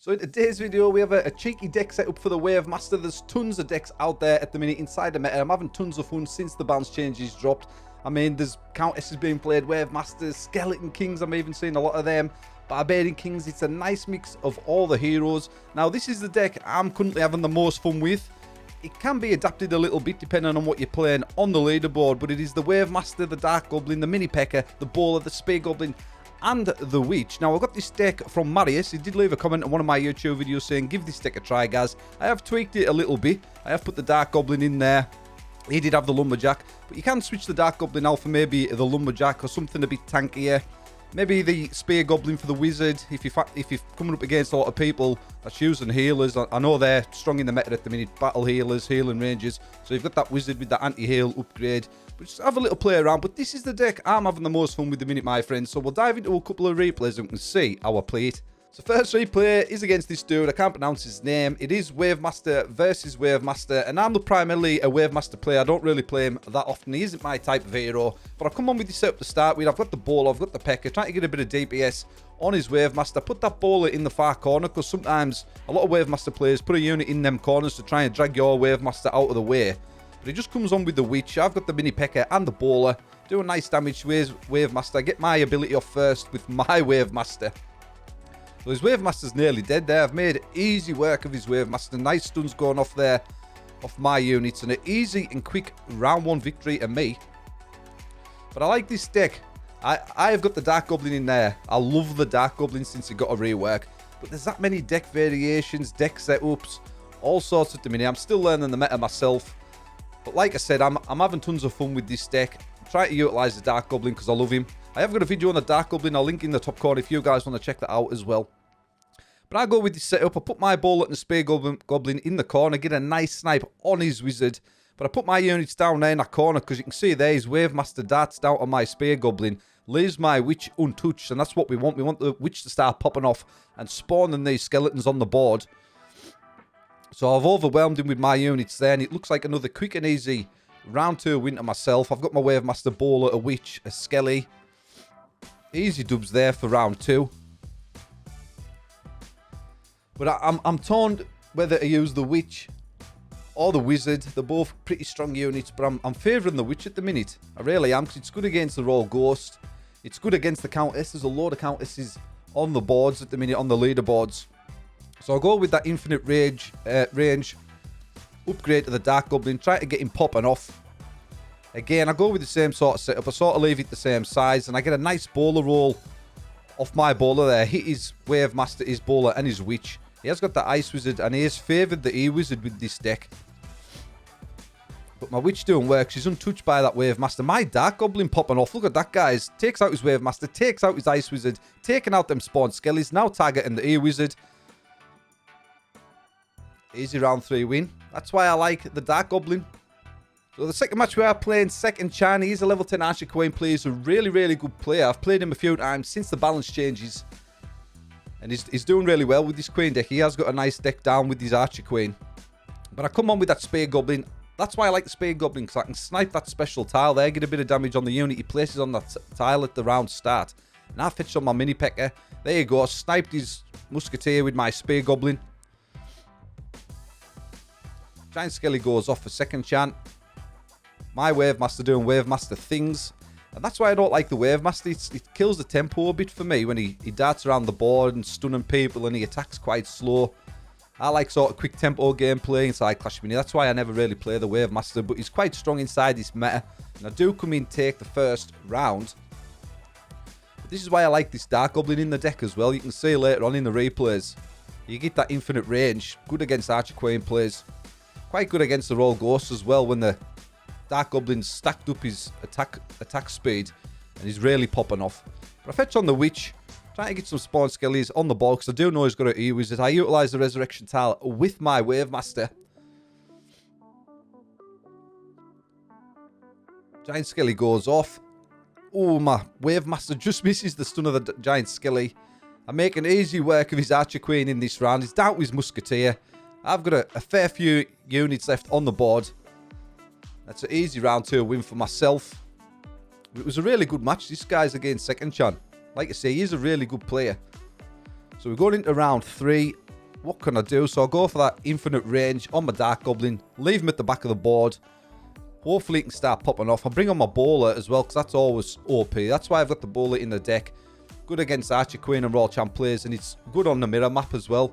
So in today's video, we have a cheeky deck set up for the Wave Master. There's tons of decks out there at the minute inside the meta. I'm having tons of fun since the balance changes dropped. I mean, there's Countesses being played, Wave Masters, Skeleton Kings, I'm even seeing a lot of them. Barbarian Kings, it's a nice mix of all the heroes. Now, this is the deck I'm currently having the most fun with. It can be adapted a little bit depending on what you're playing on the leaderboard, but it is the Wave Master, the Dark Goblin, the Mini Pecker, the Bowler, the Spear Goblin, and the Witch. Now, I got this deck from Marius. He did leave a comment on one of my YouTube videos saying, give this deck a try, guys. I have tweaked it a little bit. I have put the Dark Goblin in there. He did have the Lumberjack, but you can switch the Dark Goblin out for maybe the Lumberjack or something a bit tankier. Maybe the Spear Goblin for the Wizard, if you're coming up against a lot of people that's using healers. I know they're strong in the meta at the minute, battle healers, healing ranges. So you've got that Wizard with the anti-heal upgrade. But just have a little play around. But this is the deck I'm having the most fun with the minute, my friends. So we'll dive into a couple of replays and we can see how I play it. So first replay is against this dude. I can't pronounce his name. It is Wave Master versus Wave Master. And I'm primarily a Wave Master player. I don't really play him that often. He isn't my type of hero. But I've come on with this setup to start with. I've got the Bowler, I've got the Pecker. Trying to get a bit of DPS on his Wave Master. Put that Bowler in the far corner. Because sometimes a lot of Wave Master players put a unit in them corners to try and drag your Wave Master out of the way. But he just comes on with the Witch. I've got the Mini Pecker and the Bowler. Doing nice damage to Wave Master. I get my ability off first with my Wave Master. So his Wave Master's nearly dead there. I've made easy work of his Wave Master. Nice stuns going off there, off my units. And an easy and quick round one victory to me. But I like this deck. I have got the Dark Goblin in there. I love the Dark Goblin since it got a rework. But there's that many deck variations, deck setups, all sorts at the minute. I'm still learning the meta myself. But like I said, I'm having tons of fun with this deck. I'm trying to utilise the Dark Goblin because I love him. I have got a video on the Dark Goblin. I'll link in the top corner if you guys want to check that out as well. But I go with this setup. I put my Bowler and the Spear Goblin in the corner. Get a nice snipe on his Wizard. But I put my units down there in that corner because you can see there his Wave Master darts down on my Spear Goblin. Leaves my Witch untouched. And that's what we want. We want the Witch to start popping off and spawning these skeletons on the board. So I've overwhelmed him with my units there. And it looks like another quick and easy round 2 win to myself. I've got my Wave Master, Bowler, a Witch, a Skelly. Easy dubs there for round 2. But I'm torn whether to use the Witch or the Wizard. They're both pretty strong units, but I'm favouring the Witch at the minute. I really am, because it's good against the Royal Ghost. It's good against the Countess. There's a load of Countesses on the boards at the minute, on the leaderboards. So I'll go with that infinite range upgrade to the Dark Goblin. Try to get him popping off. Again, I go with the same sort of setup. I sort of leave it the same size, and I get a nice Bowler roll off my Bowler there. Hit his Wave Master, his Bowler, and his Witch. He has got the Ice Wizard, and he has favoured the E-Wizard with this deck. But my Witch doing work. She's untouched by that Wave Master. My Dark Goblin popping off. Look at that, guys. Takes out his Wave Master, takes out his Ice Wizard, taking out them spawn skellies. Now targeting the E-Wizard. Easy round 3 win. That's why I like the Dark Goblin. So the second match we are playing, Second Chan. He's a level 10 Archer Queen player. He's a really, really good player. I've played him a few times since the balance changes. And he's doing really well with this Queen deck. He has got a nice deck down with his Archer Queen. But I come on with that Spear Goblin. That's why I like the Spear Goblin, because I can snipe that special tile there, get a bit of damage on the unit he places on that tile at the round start. And I fetched on my Mini Pecker. There you go. Sniped his Musketeer with my Spear Goblin. Giant Skelly goes off for Second Chan. My Wave Master doing Wave Master things. And that's why I don't like the Wave Master. It kills the tempo a bit for me when he darts around the board and stunning people and he attacks quite slow. I like sort of quick tempo gameplay inside Clash Minis. That's why I never really play the Wave Master. But he's quite strong inside this meta. And I do come in take the first round. But this is why I like this Dark Goblin in the deck as well. You can see later on in the replays. You get that infinite range. Good against Archer Queen plays. Quite good against the Royal Ghost as well when the Dark Goblin stacked up his attack speed and he's really popping off. But I fetch on the Witch, trying to get some spawn skellies on the ball because I do know he's got an E-Wizard. I utilise the Resurrection Tile with my Wave Master. Giant Skelly goes off. Oh, my Wave Master just misses the stun of the Giant Skelly. I'm making easy work of his Archer Queen in this round. He's down with his Musketeer. I've got a fair few units left on the board. That's an easy round 2 win for myself. It was a really good match. This guy's against Second Chan. Like I say, he's a really good player. So we're going into round 3. what can I do? So I'll go for that infinite range on my Dark Goblin. Leave him at the back of the board. Hopefully he can start popping off. I'll bring on my Bowler as well, because that's always OP. That's why I've got the Bowler in the deck. Good against Archer Queen and Royal Champ players, and it's good on the mirror map as well.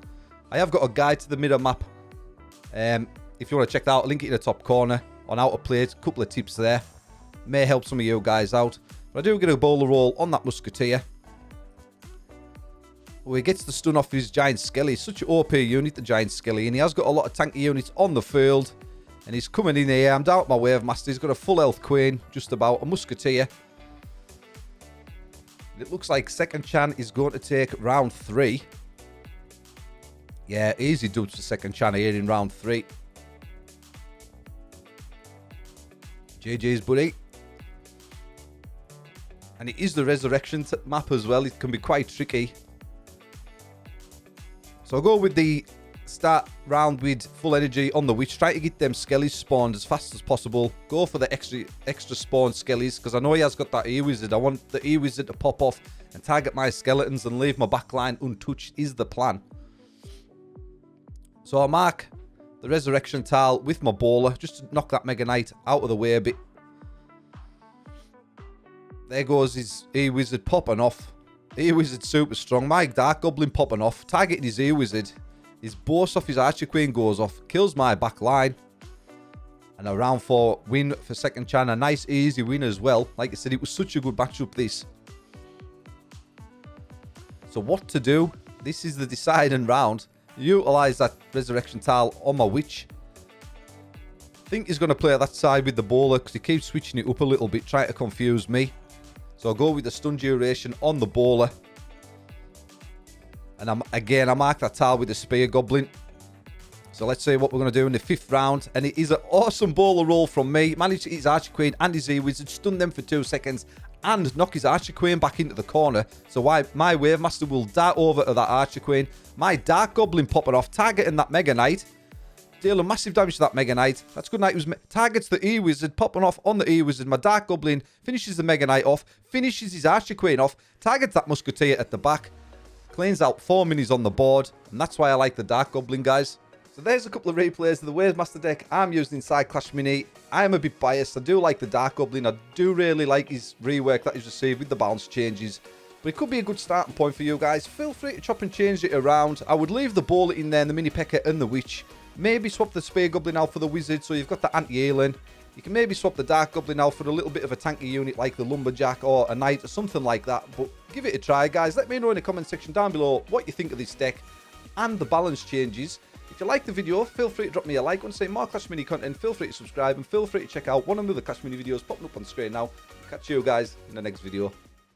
I have got a guide to the mirror map. If you want to check that out, link it in the top corner on how to play it. A couple of tips there. May help some of you guys out. But I do get a Bowler roll on that Musketeer. Well, he gets the stun off his Giant Skelly. He's such an OP unit, the Giant Skelly, and he has got a lot of tanky units on the field. And he's coming in here. I'm down at my Wave Master. He's got a full health Queen, just about, a Musketeer. It looks like second Chan is going to take round 3. Yeah, easy dudes for second Chan here in round 3. GG's, buddy. And it is the Resurrection map as well. It can be quite tricky. So I'll go with the start round with full energy on the Witch. Try to get them Skellies spawned as fast as possible. Go for the extra spawn Skellies, because I know he has got that E-Wizard. I want the E-Wizard to pop off and target my skeletons and leave my backline untouched is the plan. So I'll mark the Resurrection Tile with my Bowler, just to knock that Mega Knight out of the way a bit. There goes his E-Wizard popping off. E-Wizard super strong. My Dark Goblin popping off. Targeting his E-Wizard. His boss off his Archer Queen goes off. Kills my back line. And a round 4 win for second Chan. A nice easy win as well. Like I said, it was such a good matchup this. So what to do? This is the deciding round. Utilise that Resurrection Tile on my Witch. I think he's going to play that side with the Bowler, because he keeps switching it up a little bit, trying to confuse me. So I'll go with the stun duration on the Bowler. And I mark that tile with the Spear Goblin. So let's see what we're going to do in the 5th round. And it is an awesome Bowler roll from me. Managed to hit his Archer Queen and his E-Wizard, stun them for 2 seconds, and knock his Archer Queen back into the corner. So my Wave Master will dart over to that Archer Queen. My Dark Goblin popping off, targeting that Mega Knight. Dealing massive damage to that Mega Knight. That's good. Knight targets the E-Wizard, popping off on the E-Wizard. My Dark Goblin finishes the Mega Knight off, finishes his Archer Queen off, targets that Musketeer at the back, cleans out 4 minis on the board, and that's why I like the Dark Goblin, guys. So there's a couple of replays of the Wave Master deck I'm using inside Clash Mini. I am a bit biased. I do like the Dark Goblin. I do really like his rework that he's received with the bounce changes. But it could be a good starting point for you guys. Feel free to chop and change it around. I would leave the Bowler in there, and the Mini P.E.K.K.A. and the Witch. Maybe swap the Spear Goblin out for the Wizard, so you've got the anti-healing. You can maybe swap the Dark Goblin out for a little bit of a tanky unit like the Lumberjack or a Knight or something like that. But give it a try, guys. Let me know in the comment section down below what you think of this deck and the balance changes. If you like the video, feel free to drop me a like. Want to see more Clash Mini content, feel free to subscribe, and feel free to check out one of the other Clash Mini videos popping up on the screen now. Catch you guys in the next video.